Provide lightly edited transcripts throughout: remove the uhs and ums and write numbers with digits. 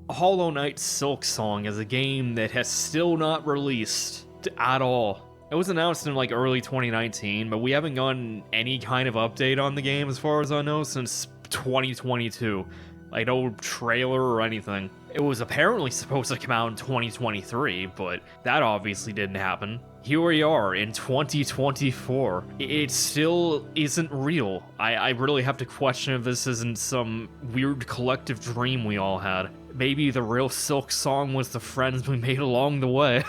Hollow Knight Silksong is a game that has still not released at all. It was announced in like early 2019, but we haven't gotten any kind of update on the game as far as I know since 2022. Like no trailer or anything. It was apparently supposed to come out in 2023, but that obviously didn't happen. Here we are in 2024. It still isn't real. I really have to question if this isn't some weird collective dream we all had. Maybe the real Silksong was the friends we made along the way.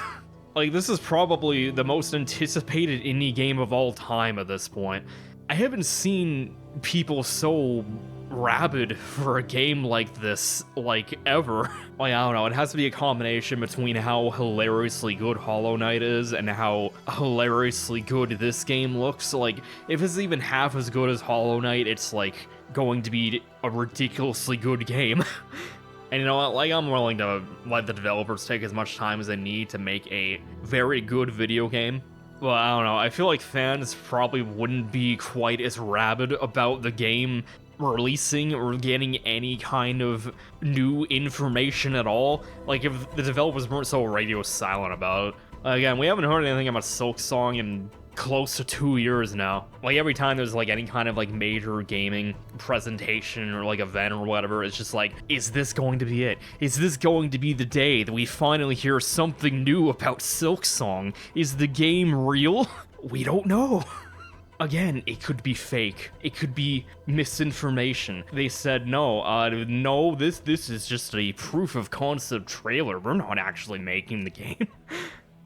Like, this is probably the most anticipated indie game of all time at this point. I haven't seen people so rabid for a game like this, like, ever. Like, I don't know, it has to be a combination between how hilariously good Hollow Knight is and how hilariously good this game looks. Like, if it's even half as good as Hollow Knight, it's, like, going to be a ridiculously good game. And you know what, like, I'm willing to let the developers take as much time as they need to make a very good video game. Well, I don't know, I feel like fans probably wouldn't be quite as rabid about the game releasing or getting any kind of new information at all. Like, if the developers weren't so radio silent about it. Again, we haven't heard anything about Silksong in close to 2 years now. Like, every time there's like any kind of like major gaming presentation or like event or whatever, it's just like, is this going to be it? Is this going to be the day that we finally hear something new about Silksong? Is the game real? We don't know. Again, it could be fake. It could be misinformation. They said, no, this is just a proof of concept trailer. We're not actually making the game.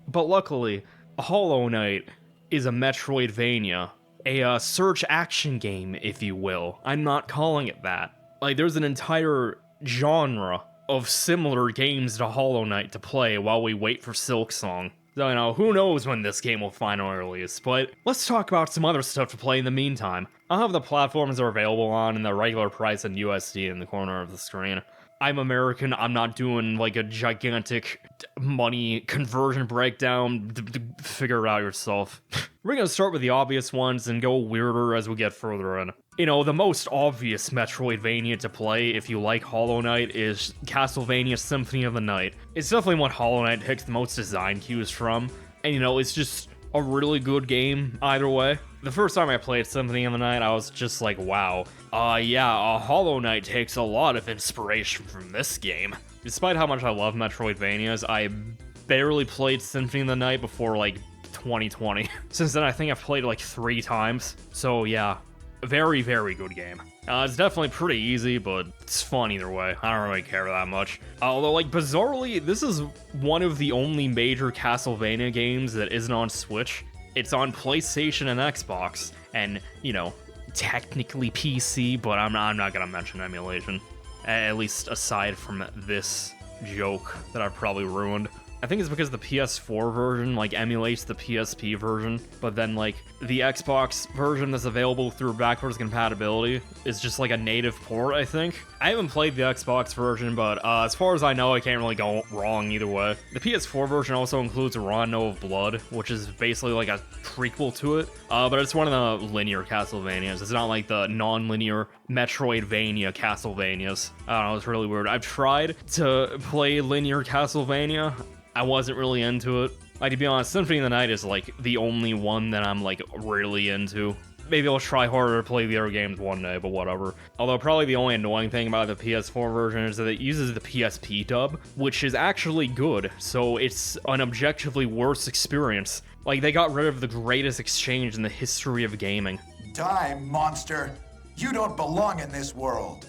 But luckily, Hollow Knight is a Metroidvania, a search action game, if you will. I'm not calling it that. Like, there's an entire genre of similar games to Hollow Knight to play while we wait for Silksong. So, you know, who knows when this game will finally release, but let's talk about some other stuff to play in the meantime. I'll have the platforms they're available on and the regular price in USD in the corner of the screen. I'm American, I'm not doing like a gigantic money conversion breakdown, figure it out yourself. We're gonna start with the obvious ones and go weirder as we get further in. You know, the most obvious Metroidvania to play if you like Hollow Knight is Castlevania Symphony of the Night. It's definitely what Hollow Knight takes the most design cues from, and you know, it's just a really good game either way. The first time I played Symphony of the Night, I was just like, wow, Hollow Knight takes a lot of inspiration from this game. Despite how much I love Metroidvanias, I barely played Symphony of the Night before like 2020. Since then, I think I've played it like 3 times. So yeah, very, very good game. It's definitely pretty easy, but it's fun either way. I don't really care that much. Although, like, bizarrely, this is one of the only major Castlevania games that isn't on Switch. It's on PlayStation and Xbox, and, you know, technically PC, but I'm not gonna mention emulation. At least aside from this joke that I've probably ruined. I think it's because the PS4 version, like, emulates the PSP version, but then, like, the Xbox version that's available through backwards compatibility is just, like, a native port, I think. I haven't played the Xbox version, but as far as I know, I can't really go wrong either way. The PS4 version also includes Rondo of Blood, which is basically, like, a prequel to it, but it's one of the linear Castlevanias. It's not like the non-linear Metroidvania Castlevanias. I don't know, it's really weird. I've tried to play linear Castlevania. I wasn't really into it. Like, to be honest, Symphony of the Night is, like, the only one that I'm, like, really into. Maybe I'll try harder to play the other games one day, but whatever. Although, probably the only annoying thing about the PS4 version is that it uses the PSP dub, which is actually good, so it's an objectively worse experience. Like, they got rid of the greatest exchange in the history of gaming. Die, monster! You don't belong in this world!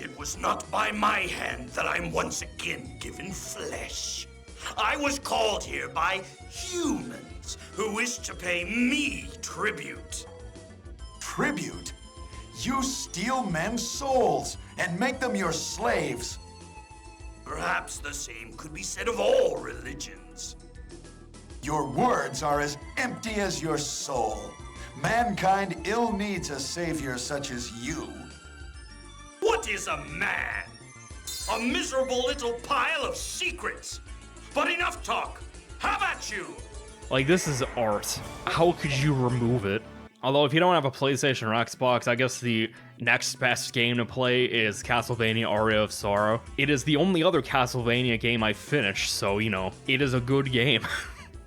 It was not by my hand that I'm once again given flesh. I was called here by humans who wish to pay me tribute. Tribute? You steal men's souls and make them your slaves. Perhaps the same could be said of all religions. Your words are as empty as your soul. Mankind ill needs a savior such as you. What is a man? A miserable little pile of secrets. But enough talk. Have at you. Like, this is art. How could you remove it? Although if you don't have a PlayStation or Xbox, I guess the next best game to play is Castlevania Aria of Sorrow. It is the only other Castlevania game I finished, so, you know, it is a good game.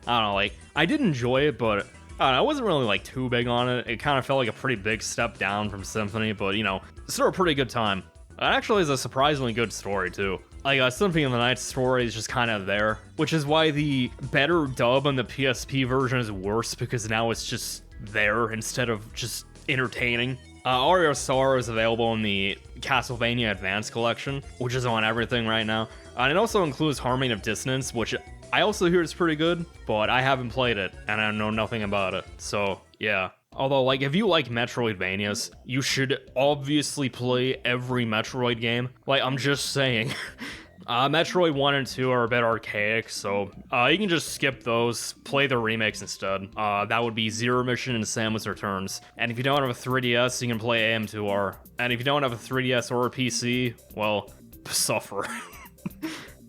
I don't know, like, I did enjoy it, but I don't know, I wasn't really, like, too big on it. It kind of felt like a pretty big step down from Symphony, but, you know, still a pretty good time. It actually is a surprisingly good story, too. Like, Symphony of the Night story is just kind of there, which is why the better dub on the PSP version is worse, because now it's just there instead of just entertaining. Aria of Sorrow is available in the Castlevania Advance Collection, which is on everything right now. And it also includes Harmony of Dissonance, which I also hear is pretty good, but I haven't played it, and I know nothing about it, so yeah. Although, like, if you like Metroidvanias, you should obviously play every Metroid game. Like, I'm just saying. Metroid 1 and 2 are a bit archaic, so you can just skip those, play the remakes instead. That would be Zero Mission and Samus Returns. And if you don't have a 3DS, you can play AM2R. And if you don't have a 3DS or a PC, well, suffer.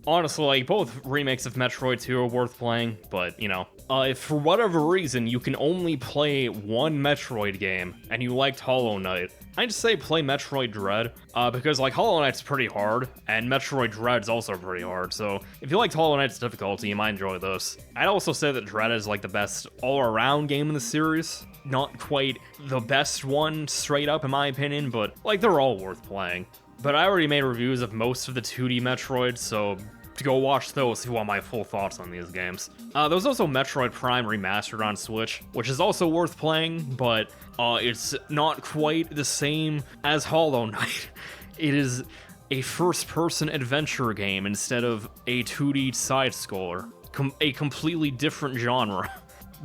Honestly, like, both remakes of Metroid 2 are worth playing, but, you know, if for whatever reason you can only play one Metroid game, and you liked Hollow Knight, I'd say play Metroid Dread, because, like, Hollow Knight's pretty hard, and Metroid Dread's also pretty hard, so if you liked Hollow Knight's difficulty, you might enjoy this. I'd also say that Dread is, like, the best all-around game in the series. Not quite the best one, straight up, in my opinion, but, like, they're all worth playing. But I already made reviews of most of the 2D Metroids, so go watch those if you want my full thoughts on these games. There's also Metroid Prime Remastered on Switch, which is also worth playing, but it's not quite the same as Hollow Knight. It is a first-person adventure game instead of a 2D side-scroller. A completely different genre.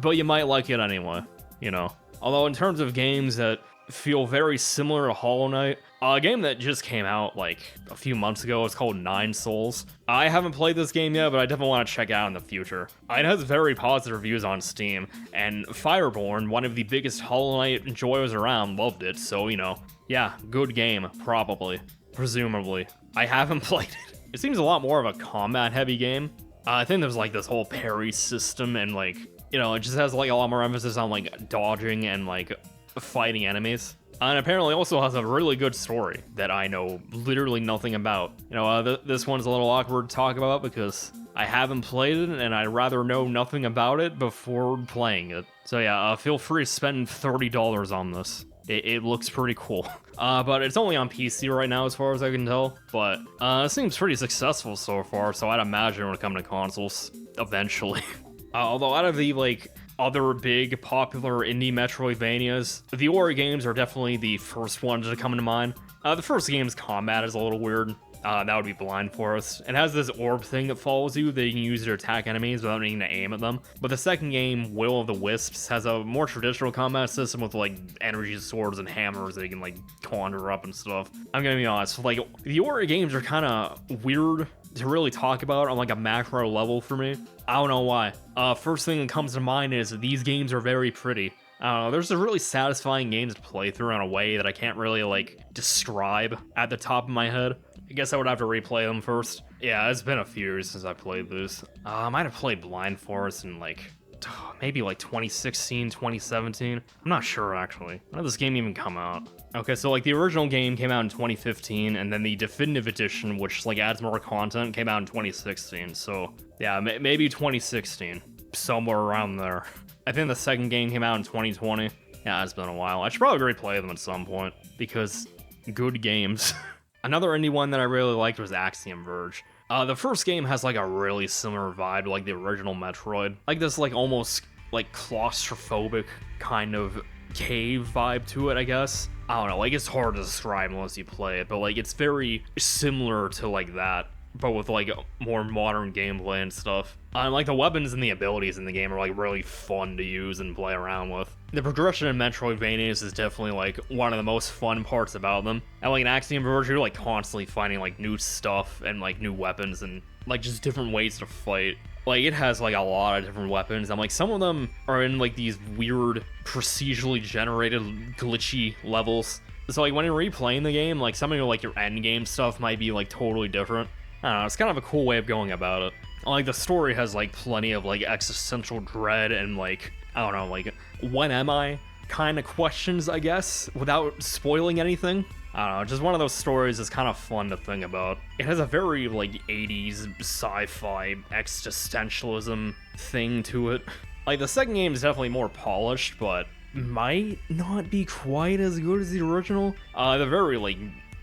But you might like it anyway, you know. Although in terms of games that feel very similar to Hollow Knight, a game that just came out like a few months ago is called Nine Souls. I haven't played this game yet, but I definitely want to check it out in the future. It has very positive reviews on Steam, and Fireborn, one of the biggest Hollow Knight enjoyers around, loved it, so, you know, yeah, good game, probably, presumably. I haven't played it. It seems a lot more of a combat-heavy game. I think there's like this whole parry system, and like, you know, it just has like a lot more emphasis on like dodging and like fighting enemies. And apparently also has a really good story that I know literally nothing about. You know, this one's a little awkward to talk about because I haven't played it and I'd rather know nothing about it before playing it. So yeah, feel free to spend $30 on this. It looks pretty cool. But it's only on PC right now as far as I can tell. But it seems pretty successful so far, so I'd imagine it would come to consoles eventually. Although out of the like other big popular indie Metroidvanias, the Ori games are definitely the first ones to come into mind. The first game's combat is a little weird. That would be Blind Forest. It has this orb thing that follows you that you can use to attack enemies without needing to aim at them. But the second game, Will of the Wisps, has a more traditional combat system with like energy swords and hammers that you can like conjure up and stuff. I'm gonna be honest, like the Ori games are kind of weird to really talk about on like a macro level for me. I don't know why. First thing that comes to mind is these games are very pretty. I don't know, there's a really satisfying games to play through in a way that I can't really like describe at the top of my head. I guess I would have to replay them first. Yeah, it's been a few years since I played this. I might have played Blind Forest in like maybe like 2016, 2017. I'm not sure actually. When did this game even come out? Okay, so like the original game came out in 2015, and then the definitive edition, which like adds more content, came out in 2016. So yeah, maybe 2016, somewhere around there. I think the second game came out in 2020. Yeah, it's been a while. I should probably replay them at some point because good games. Another indie one that I really liked was Axiom Verge. The first game has like a really similar vibe to like the original Metroid. Like this like almost like claustrophobic kind of cave vibe to it, I guess. I don't know, like it's hard to describe unless you play it, but like it's very similar to like that, but with like more modern gameplay and stuff. And like the weapons and the abilities in the game are like really fun to use and play around with. The progression in Metroidvanias is definitely like one of the most fun parts about them. And like in Axiom Verge, you're like constantly finding like new stuff and like new weapons and like just different ways to fight. Like it has like a lot of different weapons, and like some of them are in like these weird procedurally generated glitchy levels. So like when you're replaying the game, like some of your like your end game stuff might be like totally different. I don't know, it's kind of a cool way of going about it. Like the story has like plenty of like existential dread and like, I don't know, like when am I kind of questions, I guess, without spoiling anything. I don't know, just one of those stories that's kind of fun to think about. It has a very, like, 80s sci-fi existentialism thing to it. Like, the second game is definitely more polished, but might not be quite as good as the original. They're very, like,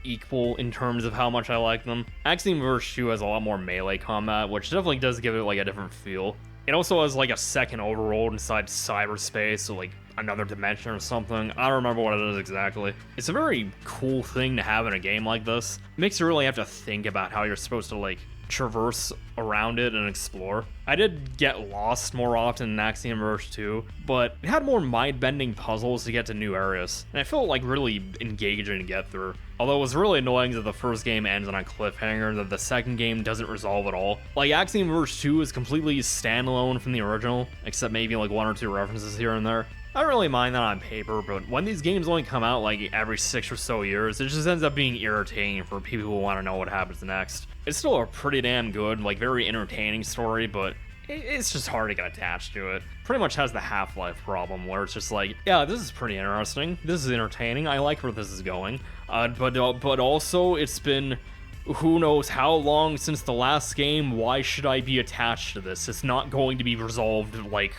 equal in terms of how much I like them. Axiom Verge 2 has a lot more melee combat, which definitely does give it, like, a different feel. It also has, like, a second overworld inside cyberspace, so, like, another dimension or something. I don't remember what it is exactly. It's a very cool thing to have in a game like this. It makes you really have to think about how you're supposed to, like, traverse around it and explore. I did get lost more often in Axiom Verge 2, but it had more mind-bending puzzles to get to new areas, and it felt like really engaging to get through. Although it was really annoying that the first game ends on a cliffhanger that the second game doesn't resolve at all. Like, Axiom Verge 2 is completely standalone from the original, except maybe like 1 or 2 references here and there. I don't really mind that on paper, but when these games only come out like every 6 or so years, it just ends up being irritating for people who want to know what happens next. It's still a pretty damn good, like very entertaining story, but it's just hard to get attached to it. Pretty much has the Half-Life problem, where it's just like, yeah, this is pretty interesting, this is entertaining, I like where this is going, but also it's been who knows how long since the last game, why should I be attached to this? It's not going to be resolved, like,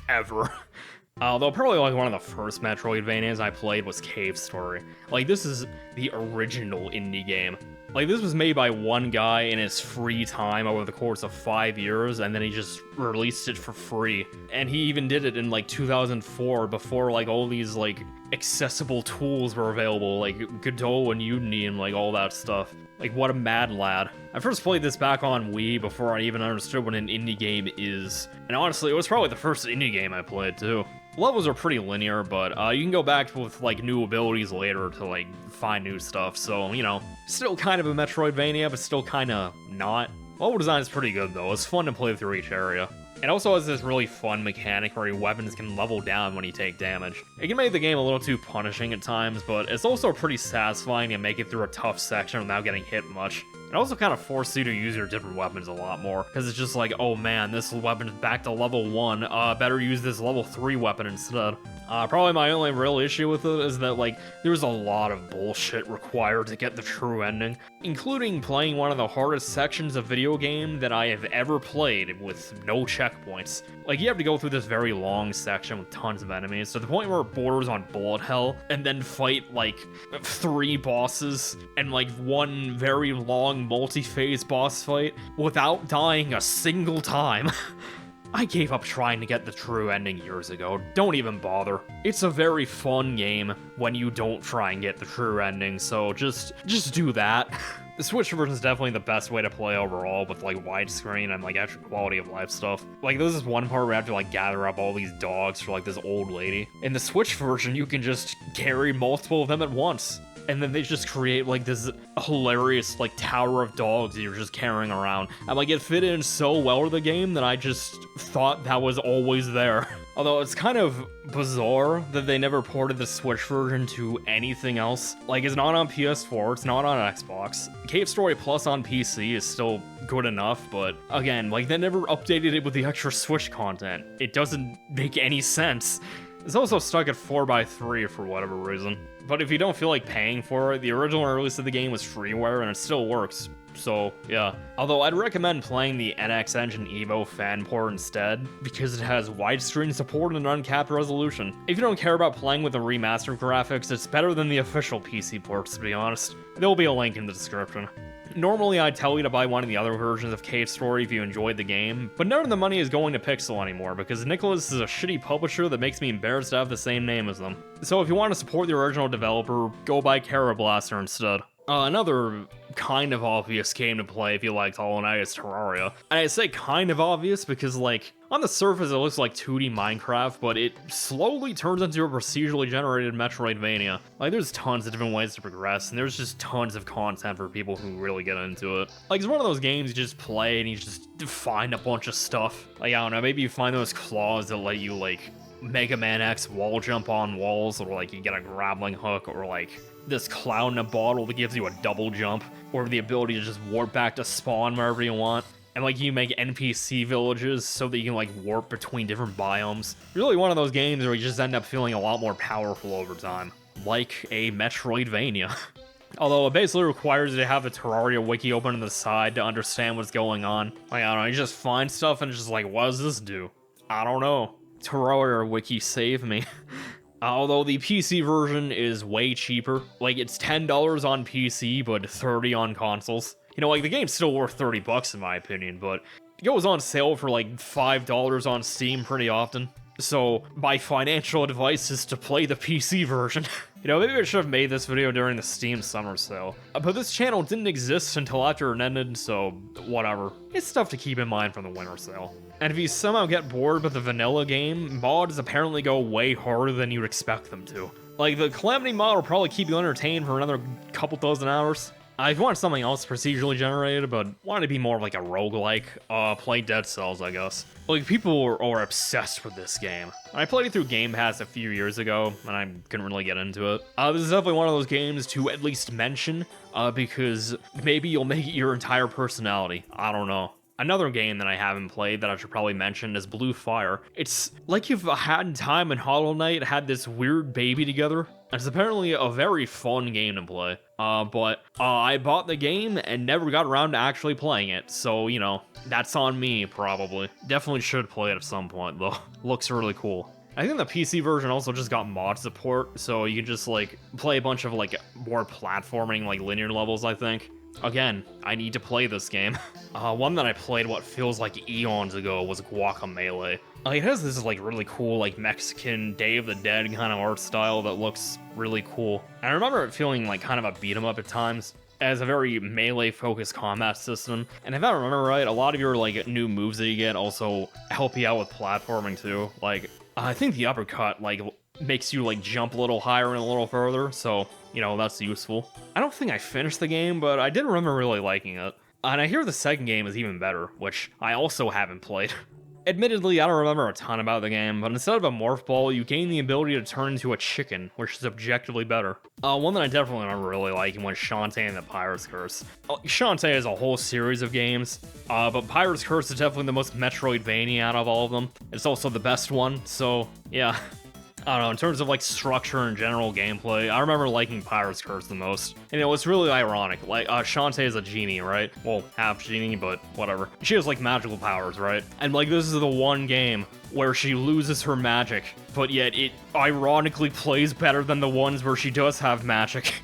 ever. Although probably like one of the first Metroidvanias I played was Cave Story. Like, this is the original indie game. Like, this was made by one guy in his free time over the course of 5 years, and then he just released it for free. And he even did it in like 2004, before like all these like accessible tools were available, like Godot and Udemy and like all that stuff. Like, what a mad lad. I first played this back on Wii before I even understood what an indie game is. And honestly, it was probably the first indie game I played too. Levels are pretty linear, but you can go back with like new abilities later to like find new stuff, so, you know, still kind of a Metroidvania, but still kind of not. Level design is pretty good though, it's fun to play through each area. It also has this really fun mechanic where your weapons can level down when you take damage. It can make the game a little too punishing at times, but it's also pretty satisfying to make it through a tough section without getting hit much. It also kind of forces you to use your different weapons a lot more, because it's just like, oh man, this weapon's back to level 1, better use this level 3 weapon instead. Probably my only real issue with it is that, like, there's a lot of bullshit required to get the true ending, including playing one of the hardest sections of video game that I have ever played with no checkpoints. Like, you have to go through this very long section with tons of enemies, to the point where it borders on bullet hell, and then fight, like, 3 bosses, and, like, 1 very long multi-phase boss fight, without dying a single time. I gave up trying to get the true ending years ago, don't even bother. It's a very fun game when you don't try and get the true ending, so just do that. The Switch version is definitely the best way to play overall, with like widescreen and like extra quality of life stuff. Like, there's this one part where I have to like gather up all these dogs for like this old lady. In the Switch version, you can just carry multiple of them at once. And then they just create like this hilarious like tower of dogs that you're just carrying around. And like, it fit in so well with the game that I just thought that was always there. Although it's kind of bizarre that they never ported the Switch version to anything else. Like, it's not on PS4, it's not on Xbox. Cave Story Plus on PC is still good enough, but again, like, they never updated it with the extra Switch content. It doesn't make any sense. It's also stuck at 4x3 for whatever reason. But if you don't feel like paying for it, the original release of the game was freeware and it still works. So, yeah. Although I'd recommend playing the NX Engine Evo fan port instead, because it has widescreen support and uncapped resolution. If you don't care about playing with the remastered graphics, it's better than the official PC ports, to be honest. There'll be a link in the description. Normally, I'd tell you to buy one of the other versions of Cave Story if you enjoyed the game, but none of the money is going to Pixel anymore, because Nicholas is a shitty publisher that makes me embarrassed to have the same name as them. So if you want to support the original developer, go buy Kara Blaster instead. Another kind of obvious game to play if you liked Hollow Knight is Terraria. And I say kind of obvious because, like, on the surface it looks like 2D Minecraft, but it slowly turns into a procedurally generated Metroidvania. Like, there's tons of different ways to progress, and there's just tons of content for people who really get into it. Like, it's one of those games you just play and you just find a bunch of stuff. Like, I don't know, maybe you find those claws that let you, like, Mega Man X wall jump on walls, or like you get a grappling hook, or like this cloud in a bottle that gives you a double jump, or the ability to just warp back to spawn wherever you want. and like you make NPC villages so that you can like warp between different biomes. Really one of those games where you just end up feeling a lot more powerful over time, like a Metroidvania. Although it basically requires you to have the Terraria wiki open on the side to understand what's going on. Like, I don't know, you just find stuff and it's just like, what does this do? I don't know. Terraria wiki, save me. Although the PC version is way cheaper. Like, it's $10 on PC, but $30 on consoles. You know, like, the game's still worth $30 in my opinion, but it goes on sale for like $5 on Steam pretty often. So, my financial advice is to play the PC version. You know, maybe I should have made this video during the Steam summer sale. But this channel didn't exist until after it ended, so whatever. It's stuff to keep in mind from the winter sale. And if you somehow get bored with the vanilla game, mods apparently go way harder than you'd expect them to. Like, the Calamity mod will probably keep you entertained for another couple dozen hours. If you want something else procedurally generated, but want it to be more of like a roguelike, play Dead Cells, I guess. Like, people are obsessed with this game. I played it through Game Pass a few years ago, and I couldn't really get into it. This is definitely one of those games to at least mention, because maybe you'll make it your entire personality. I don't know. Another game that I haven't played that I should probably mention is Blue Fire. It's like if Hat in Time and Hollow Knight had this weird baby together. It's apparently a very fun game to play. But I bought the game and never got around to actually playing it. So, you know, that's on me, probably. Definitely should play it at some point, though. Looks really cool. I think the PC version also just got mod support, so you can just, like, play a bunch of, like, more platforming, like, linear levels, I think. Again, I need to play this game. One that I played what feels like eons ago was Guacamelee. It has this like really cool like Mexican Day of the Dead kind of art style that looks really cool. And I remember it feeling like kind of a beat 'em up at times. It has a very melee focused combat system. And if I remember right, a lot of your like new moves that you get also help you out with platforming too. Like, I think the uppercut like makes you like jump a little higher and a little further, so you know, that's useful. I don't think I finished the game, but I did remember really liking it. And I hear the second game is even better, which I also haven't played. Admittedly, I don't remember a ton about the game, but instead of a morph ball, you gain the ability to turn into a chicken, which is objectively better. One that I definitely remember really liking was Shantae and the Pirate's Curse. Shantae is a whole series of games, but Pirate's Curse is definitely the most Metroidvania out of all of them. It's also the best one, so yeah. I don't know, in terms of like structure and general gameplay, I remember liking Pirate's Curse the most. And it's really ironic, like Shantae is a genie, right? Well, half genie, but whatever. She has like magical powers, right? And like this is the one game where she loses her magic, but yet it ironically plays better than the ones where she does have magic.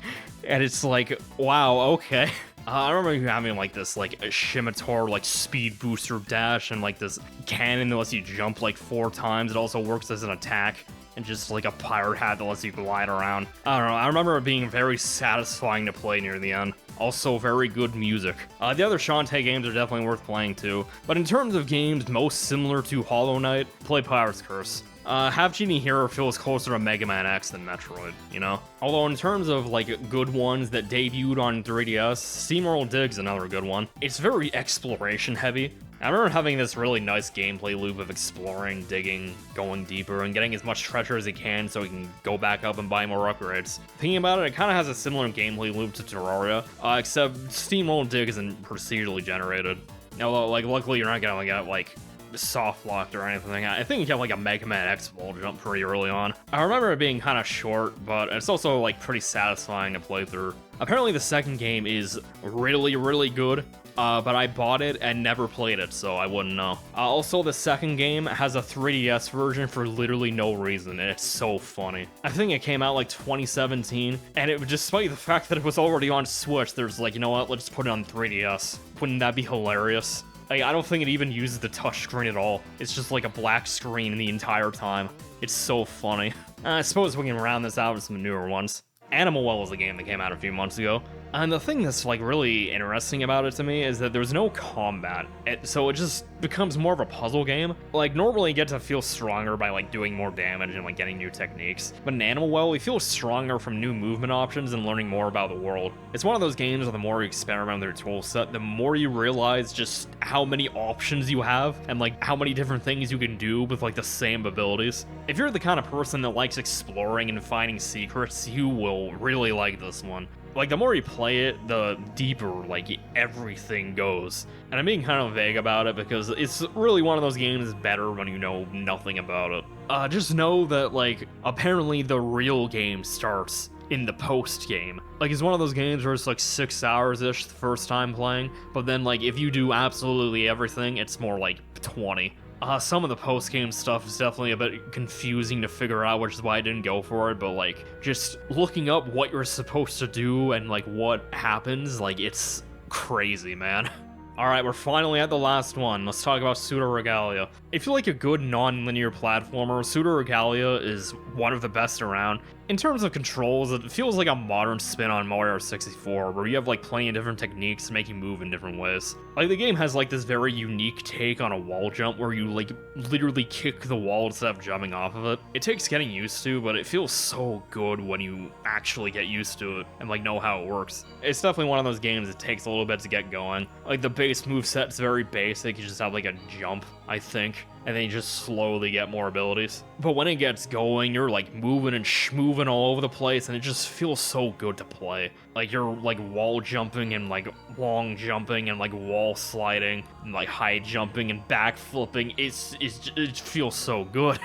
And it's like, wow, okay. I remember having like this like a Scimitar like speed booster dash and like this cannon that lets you jump like 4 times. It also works as an attack. And just like a pirate hat that lets you glide around. I don't know, I remember it being very satisfying to play near the end. Also very good music. The other Shantae games are definitely worth playing too. But in terms of games most similar to Hollow Knight, play Pirate's Curse. Half Genie Hero feels closer to Mega Man X than Metroid, you know? Although in terms of like good ones that debuted on 3DS, Steamworld Dig's another good one. It's very exploration heavy. I remember having this really nice gameplay loop of exploring, digging, going deeper, and getting as much treasure as you can so you can go back up and buy more upgrades. Thinking about it, it kind of has a similar gameplay loop to Terraria, except Steamworld Dig isn't procedurally generated. Although, like, luckily you're not gonna get, like, soft locked or anything. I think you have like a Mega Man X wall jump pretty early on. I remember it being kind of short, but it's also like pretty satisfying to play through. Apparently the second game is really, really good. But I bought it and never played it, so I wouldn't know. Also, the second game has a 3DS version for literally no reason, and it's so funny. I think it came out like 2017, and it, despite the fact that it was already on Switch, there's like, you know what, let's put it on 3DS. Wouldn't that be hilarious? Like, I don't think it even uses the touchscreen at all. It's just like a black screen the entire time. It's so funny. I suppose we can round this out with some newer ones. Animal Well was a game that came out a few months ago. And the thing that's like really interesting about it to me is that there's no combat, so it just becomes more of a puzzle game. Like normally you get to feel stronger by like doing more damage and like getting new techniques, but in Animal Well we feel stronger from new movement options and learning more about the world. It's one of those games where the more you experiment with your tool set, the more you realize just how many options you have and like how many different things you can do with like the same abilities. If you're the kind of person that likes exploring and finding secrets, you will really like this one. Like, the more you play it, the deeper, like, everything goes. And I'm being kind of vague about it because it's really one of those games that's better when you know nothing about it. Just know that, like, apparently the real game starts in the post game. Like, it's one of those games where it's like 6 hours-ish the first time playing, but then, like, if you do absolutely everything, it's more like 20. Some of the post-game stuff is definitely a bit confusing to figure out, which is why I didn't go for it, but, like, just looking up what you're supposed to do and, like, what happens, like, it's crazy, man. Alright, we're finally at the last one. Let's talk about Pseudoregalia. If you like a good non-linear platformer, Pseudoregalia is one of the best around. In terms of controls, it feels like a modern spin on Mario 64, where you have like plenty of different techniques to make you move in different ways. Like, the game has like this very unique take on a wall jump where you like literally kick the wall instead of jumping off of it. It takes getting used to, but it feels so good when you actually get used to it and like know how it works. It's definitely one of those games that takes a little bit to get going. Like, the base moveset's very basic, you just have like a jump, I think, and then you just slowly get more abilities. But when it gets going, you're like moving and schmoving all over the place, and it just feels so good to play. Like, you're like wall jumping and like long jumping and like wall sliding and like high jumping and back flipping. It feels so good.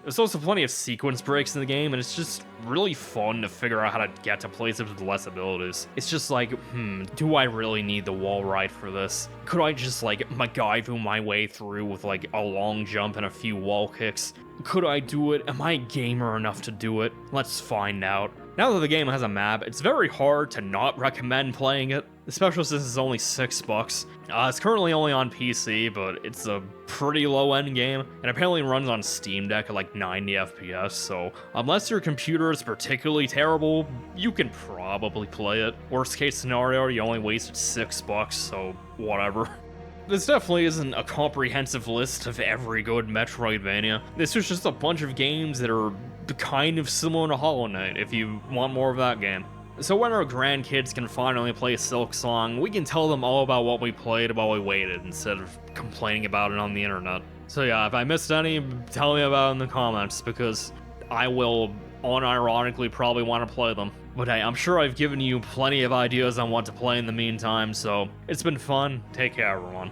There's also plenty of sequence breaks in the game, and it's just really fun to figure out how to get to places with less abilities. It's just like, do I really need the wall ride for this? Could I just like MacGyver my way through with like a long jump and a few wall kicks? Could I do it? Am I gamer enough to do it? Let's find out. Now that the game has a map, it's very hard to not recommend playing it, especially since it's only $6. It's currently only on PC, but it's a pretty low-end game, and apparently runs on Steam Deck at like 90 FPS, so unless your computer is particularly terrible, you can probably play it. Worst case scenario, you only wasted $6, so whatever. This definitely isn't a comprehensive list of every good Metroidvania. This is just a bunch of games that are kind of similar to Hollow Knight, if you want more of that game. So when our grandkids can finally play Silksong, we can tell them all about what we played while we waited, instead of complaining about it on the internet. So yeah, if I missed any, tell me about it in the comments, because I will unironically probably want to play them. But hey, I'm sure I've given you plenty of ideas on what to play in the meantime, so it's been fun. Take care, everyone.